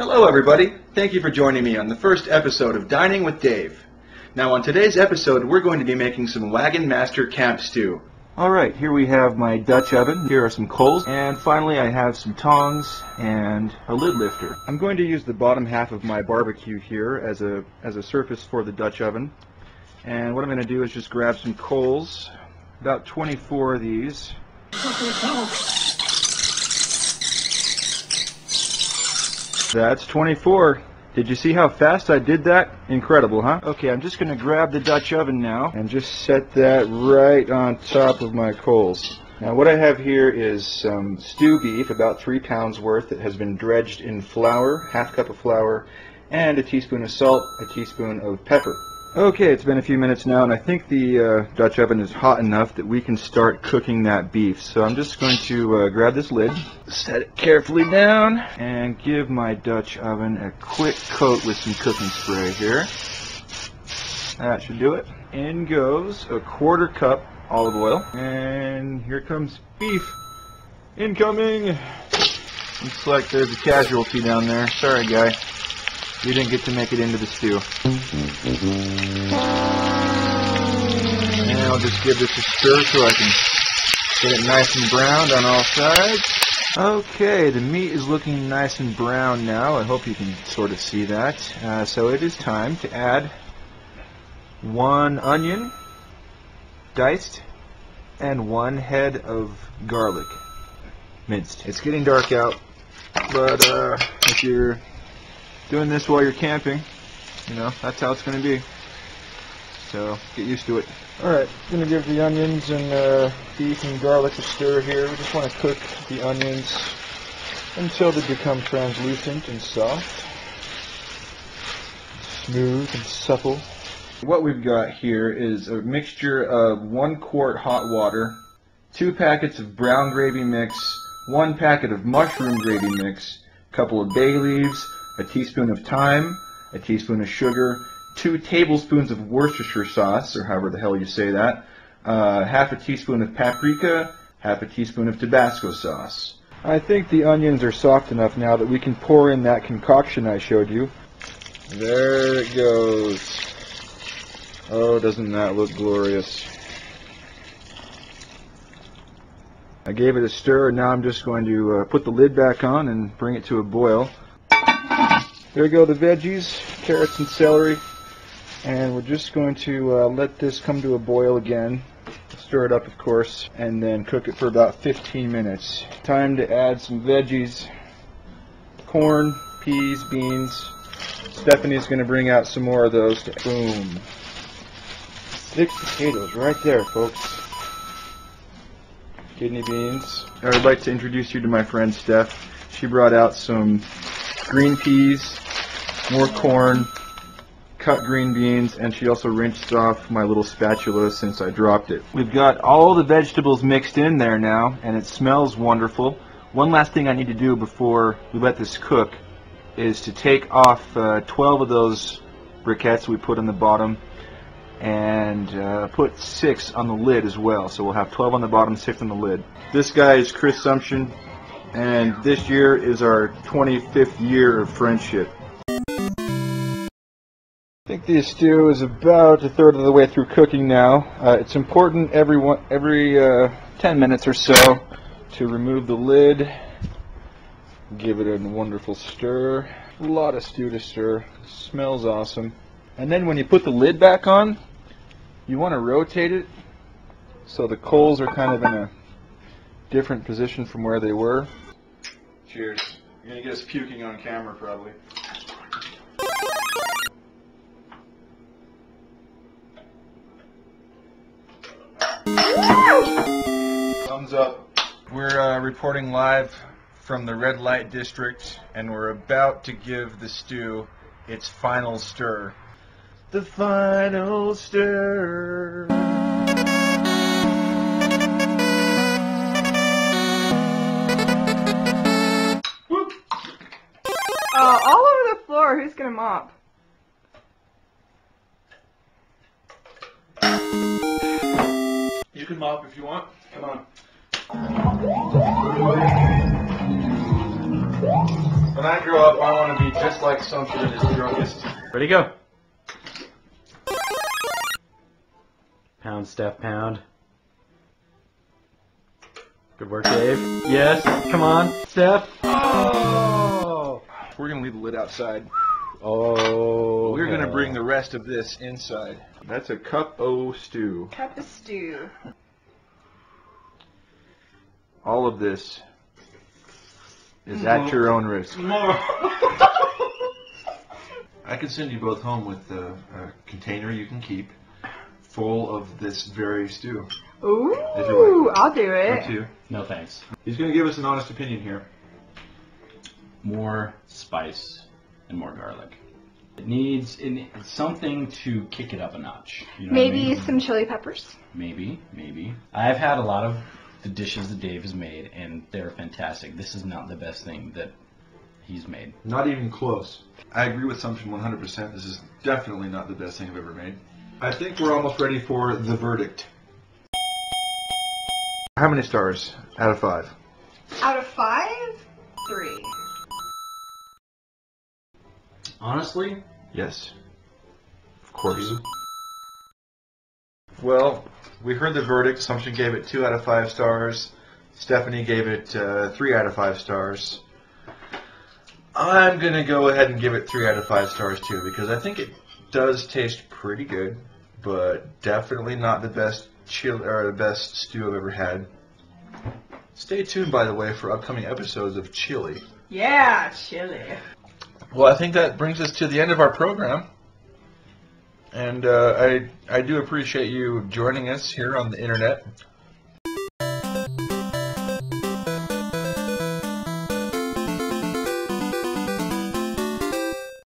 Hello everybody, thank you for joining me on the first episode of Dining with Dave. Now on today's episode we're going to be making some Wagon Master Camp Stew. Alright, here we have my Dutch oven, here are some coals, and finally I have some tongs and a lid lifter. I'm going to use the bottom half of my barbecue here as a surface for the Dutch oven. And what I'm going to do is just grab some coals, about 24 of these. That's 24. Did you see how fast I did that? Incredible, huh? Okay, I'm just going to grab the Dutch oven now and just set that right on top of my coals. Now what I have here is some stew beef, about 3 pounds worth, that has been dredged in flour, half cup of flour, and a teaspoon of salt, a teaspoon of pepper. Okay, it's been a few minutes now, and I think the Dutch oven is hot enough that we can start cooking that beef. So I'm just going to grab this lid, set it carefully down, and give my Dutch oven a quick coat with some cooking spray here. That should do it. In goes a 1/4 cup olive oil, and here comes beef. Incoming! Looks like there's a casualty down there. Sorry, guy. You didn't get to make it into the stew. And I'll just give this a stir so I can get it nice and browned on all sides. Okay, the meat is looking nice and brown now. I hope you can sort of see that. So it is time to add 1 onion, diced, and 1 head of garlic, minced. It's getting dark out, but if you're doing this while you're camping, you know, that's how it's going to be. So, get used to it. Alright, going to give the onions and beef and garlic a stir here. We just want to cook the onions until they become translucent and soft. Smooth and supple. What we've got here is a mixture of 1 quart hot water, 2 packets of brown gravy mix, 1 packet of mushroom gravy mix, a couple of bay leaves, a teaspoon of thyme, a teaspoon of sugar, 2 tablespoons of Worcestershire sauce, or however the hell you say that, half a teaspoon of paprika, half a teaspoon of Tabasco sauce. I think the onions are soft enough now that we can pour in that concoction I showed you. There it goes. Oh, doesn't that look glorious? I gave it a stir, and now I'm just going to put the lid back on and bring it to a boil. There go the veggies, carrots and celery, and we're just going to let this come to a boil again, stir it up of course, and then cook it for about 15 minutes. Time to add some veggies, corn, peas, beans. Stephanie's going to bring out some more of those. Boom. 6 potatoes right there, folks. Kidney beans. I would like to introduce you to my friend Steph. She brought out some green peas, more corn, cut green beans, and she also rinsed off my little spatula since I dropped it. We've got all the vegetables mixed in there now, and it smells wonderful. One last thing I need to do before we let this cook is to take off 12 of those briquettes we put on the bottom and put 6 on the lid as well. So we'll have 12 on the bottom, 6 on the lid. This guy is Chris Sumption, and this year is our 25th year of friendship. I think the stew is about 1/3 of the way through cooking now. It's important every 10 minutes or so to remove the lid, give it a wonderful stir. A lot of stew to stir. It smells awesome. And then when you put the lid back on, you want to rotate it so the coals are kind of in a different position from where they were. Cheers. You're going to get us puking on camera probably. Thumbs up. We're reporting live from the red light district, and we're about to give the stew its final stir. The final stir. All over the floor. Who's gonna mop? You can mop if you want. Come on. When I grow up, I want to be just like Sumpter and his drunkest. Ready, go. Pound, Steph, pound. Good work, Dave. Yes, come on, Steph. Oh! We're going to leave the lid outside. Oh. We're going to bring the rest of this inside. That's a cup o' stew. Cup of stew. All of this is at your own risk. I could send you both home with a container you can keep full of this very stew. Ooh, If you like. I'll do Up it. to you. No thanks. He's going to give us an honest opinion here. More spice and more garlic. It needs something to kick it up a notch. You know what I Maybe mean? some chili peppers. Maybe. I've had a lot of the dishes that Dave has made, and they're fantastic. This is not the best thing that he's made. Not even close. I agree with Sumption 100%. This is definitely not the best thing I've ever made. I think we're almost ready for the verdict. How many stars out of 5? Out of 5, 3. Honestly, Yes. Of course. Well, we heard the verdict. Sumption gave it 2 out of 5 stars. Stephanie gave it 3 out of 5 stars. I'm going to go ahead and give it 3 out of 5 stars too, because I think it does taste pretty good, but definitely not the best the best stew I've ever had. Stay tuned, by the way, for upcoming episodes of Chili. Yeah, chili. Well, I think that brings us to the end of our program. And I do appreciate you joining us here on the internet.